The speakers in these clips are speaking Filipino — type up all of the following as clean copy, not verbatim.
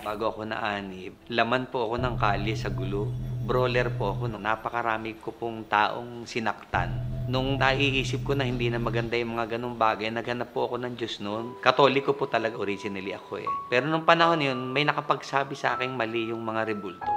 Bago ako naanib, laman po ako ng kalye sa gulo. Brawler po ako. Napakarami ko pong taong sinaktan. Nung naiisip ko na hindi na maganda yung mga ganong bagay, naghanap po ako ng Diyos noon. Katoliko po talaga originally ako eh. Pero nung panahon yun, may nakapagsabi sa akin mali yung mga rebulto.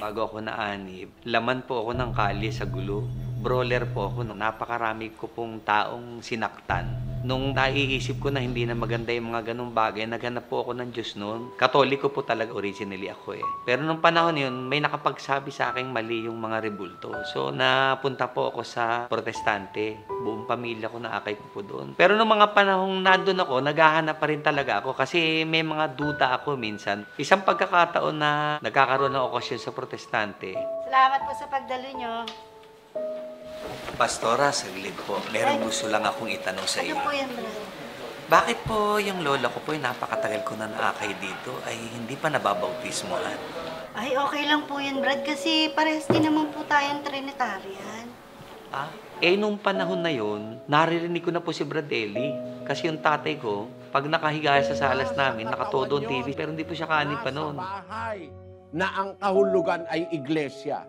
Bago ako naanib, laman po ako ng kalye sa gulo. Brawler po ako. Napakarami ko pong taong sinaktan. Nung naiisip ko na hindi na maganda yung mga ganong bagay, naghanap po ako ng Diyos noon. Katoliko po talaga originally ako eh. Pero nung panahon yun, may nakapagsabi sa akin mali yung mga rebulto. So napunta po ako sa protestante. Buong pamilya ko naakay ko po doon. Pero nung mga panahong nandun ako, naghahanap pa rin talaga ako kasi may mga duda ako minsan. Isang pagkakataon na nagkakaroon ng okasyon sa protestante. Salamat po sa pagdalo nyo. Pastora, saglit po. Merong gusto lang akong itanong sa iyo. Ano po yan, brad? Bakit po yung lola ko po, yung napakatagal ko na naakay dito, ay hindi pa nababautismohan? Ay, okay lang po yan, Brad, kasi parehas din naman po tayong Trinitarian. Ah, nung panahon na yon, naririnig ko na po si Brad Eli. Kasi yung tatay ko, pag nakahiga sa salas namin, nakatodo ang TV, pero hindi po siya kanin pa noon. Bahay na ang kahulugan ay iglesia.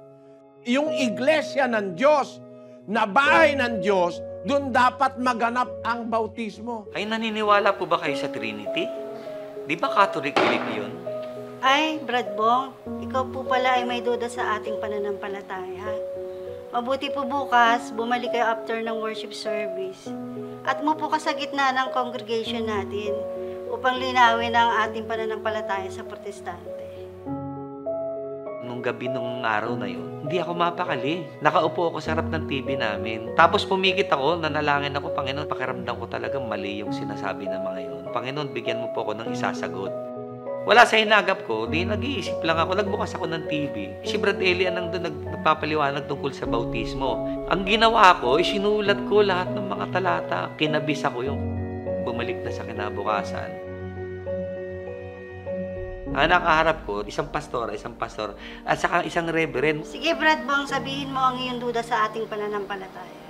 Yung iglesia ng Diyos, na bahay ng Diyos, doon dapat maganap ang bautismo. Ay, naniniwala po ba kayo sa Trinity? Di ba Catholic religion? Ay, Brad Bong, ikaw po pala ay may duda sa ating pananampalataya. Mabuti po bukas, bumalik kayo after ng worship service. At umupo ka sa gitna ng congregation natin upang linawin ang ating pananampalataya sa protestante. Nung gabi nung araw na yun, hindi ako mapakali. Nakaupo ako sa harap ng TV namin. Tapos pumikit ako, nanalangin ako, Panginoon, pakiramdam ko talagang mali yung sinasabi ng mga yun. Panginoon, bigyan mo po ako ng isasagot. Wala sa hinagap ko, di nag-iisip lang ako, nagbukas ako ng TV. Si Brad Eli ang nandun nagpapaliwanag tungkol sa bautismo. Ang ginawa ko, isinulat ko lahat ng mga talata. Kinabis ako yung bumalik na sa kinabukasan. Ang nakaharap ko, isang pastor, at saka isang reverend. Sige, Brad Bong, sabihin mo ang iyong duda sa ating pananampalataya.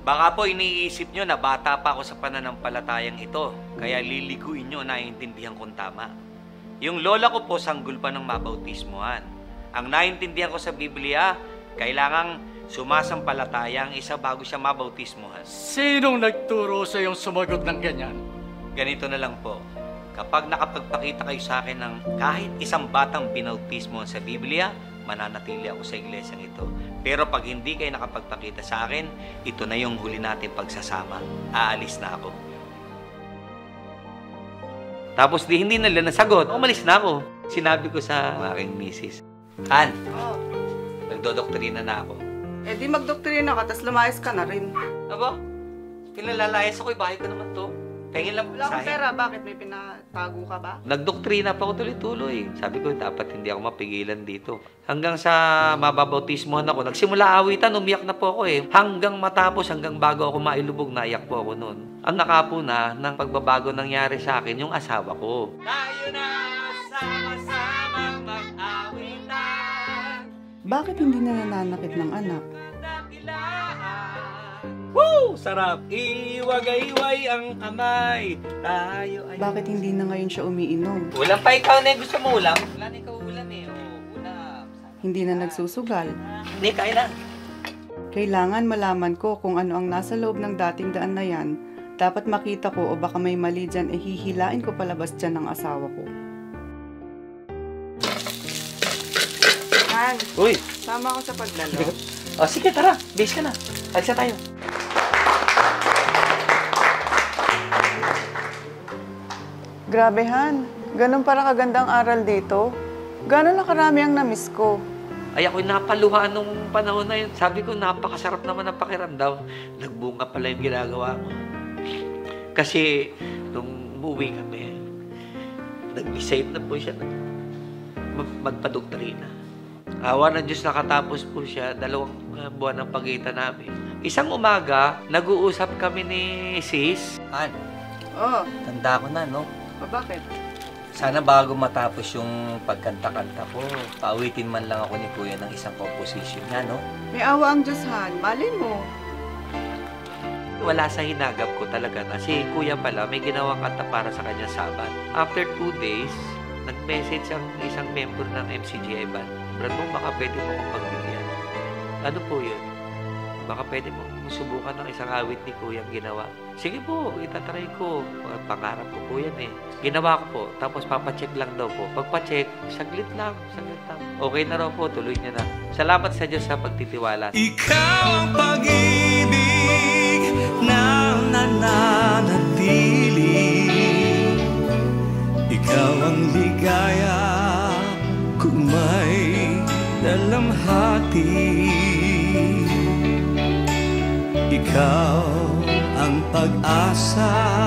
Baka po iniisip nyo na bata pa ako sa pananampalatayang ito, kaya liliguin nyo na naiintindihan kong tama. Yung lola ko po sanggol pa ng mabautismuhan. Ang naiintindihan ko sa Biblia, kailangang sumasampalataya ang isa bago siya mabautismuhan. Sinong nagturo sa iyong sumagot ng ganyan? Ganito na lang po. Kapag nakapagpakita kayo sa akin ng kahit isang batang binautismo sa Biblia, mananatili ako sa iglesyang ito. Pero pag hindi kayo nakapagpakita sa akin, ito na yung huli natin pagsasama. Aalis na ako. Tapos hindi nila nasagot. Umalis na ako. Sinabi ko sa aking misis, Han, nagdodoktrina na ako. Eh di magdoktrina ka, tas lumayas ka na rin. Aba, pinalalayas ako, bahay ko naman to. Pengin lang Wala akong sahin. pera, bakit? May pinatago ka ba? Nagdoktrina pa ako tuloy-tuloy. Sabi ko, dapat hindi ako mapigilan dito. Hanggang sa mababautismohan ako, nagsimula awitan, umiyak na po ako eh. Hanggang matapos, hanggang bago ako mailubog, naiyak po ako noon. Ang nakapo na ng pagbabago nangyari sa akin, yung asawa ko. Tayo na sama-samang mag-awitan. Bakit hindi na nananakit ng anak? Woo! Sarap! Iwagayway ang kamay. Tayo ay... Bakit hindi na ngayon siya umiinom? Ulam pa ikaw na gusto mo ulam? Wala na ikaw ulam eh. Ulam. Hindi na nagsusugal? Hindi, kaya na. Kailangan malaman ko kung ano ang nasa loob ng dating daan na yan. Dapat makita ko o baka may mali dyan, eh hihilain ko palabas dyan ng asawa ko. Han, Uy! sama ako sa pagdalo. O sige, tara. Base ka na. Alisa tayo. Grabe, Han. Ganun para kagandang aral dito. Gano'n na karami ang namiss ko. Ay, ako'y napaluhaan nung panahon na yun. Sabi ko, napakasarap naman ang pakiramdam. Nagbunga pala yung ginagawa ko. Kasi, nung umuwi kami, nag-decide na po siya magpadoktrina. Awa ng Diyos, nakatapos po siya. 2 buwan ang pagitan namin. Isang umaga, nag-uusap kami ni sis. Han, Oh, tanda ko na, no? bakit? Sana bago matapos yung pagkanta-kanta ko, pauwitin man lang ako ni Kuya ng isang composition niya, no? May awa ang Diyos, Han. Malay mo. Wala sa hinagap ko talaga na si Kuya pala may ginawang kanta para sa kanya Sabat. After 2 days, nag-message ang isang member ng MCGI band. Brad mo, baka pwede mo kong pagbigyan. Ano po yun? Baka pwede mo subukan ng isang awit ni Kuya ang ginawa. Sige po, itatry ko. Pangarap ko po yan eh. Ginawa ko po, tapos papacheck lang daw po. Pagpacheck, saglit lang. Okay na raw po, tuloy niya na. Salamat sa Diyos sa pagtitiwala. Ikaw ang pag-ibig na nananatili. Ikaw ang ligaya kung may dalamhati. Ikaw ang pag-asa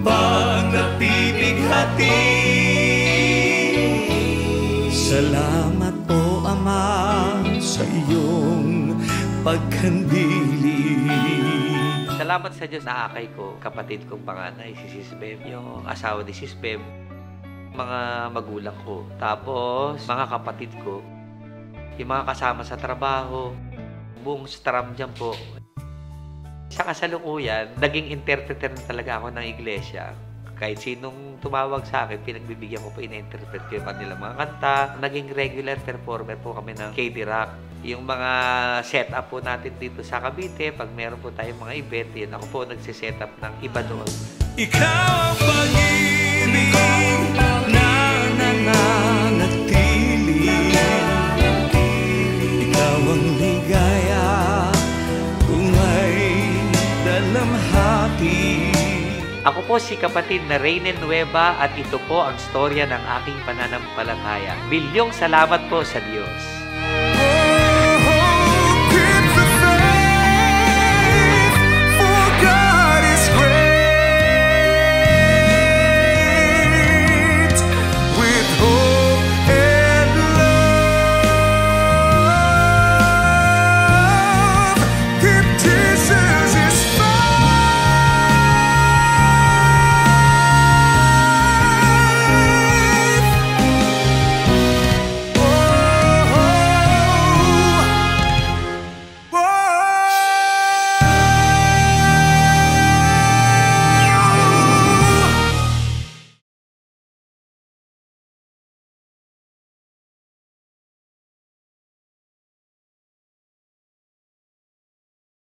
pag napipighati. Salamat po, Ama, sa iyong pagkandili. Salamat sa Diyos na akay ko, kapatid kong panganay, si Sis Beb, yung asawa ni Sis Beb, mga magulang ko, tapos mga kapatid ko, yung mga kasama sa trabaho, buong staff dyan po. Sa kasalukuyan, naging interpreter na talaga ako ng iglesia. Kahit sinong tumawag sa akin, pinagbibigyan ko po, ina-interpret ko yung kanilang mga kanta. Naging regular performer po kami ng KD Rock. Yung mga setup po natin dito sa Cavite, pag meron po tayong mga event, yun ako po nagsisetup ng iba doon. Ikaw ang pag-ibig na nananatili. Ikaw ang ligaya kung may dalamhati. Ako po si kapatid na Reynel Nueva at ito po ang storya ng aking pananampalataya. Bilyong salamat po sa Diyos.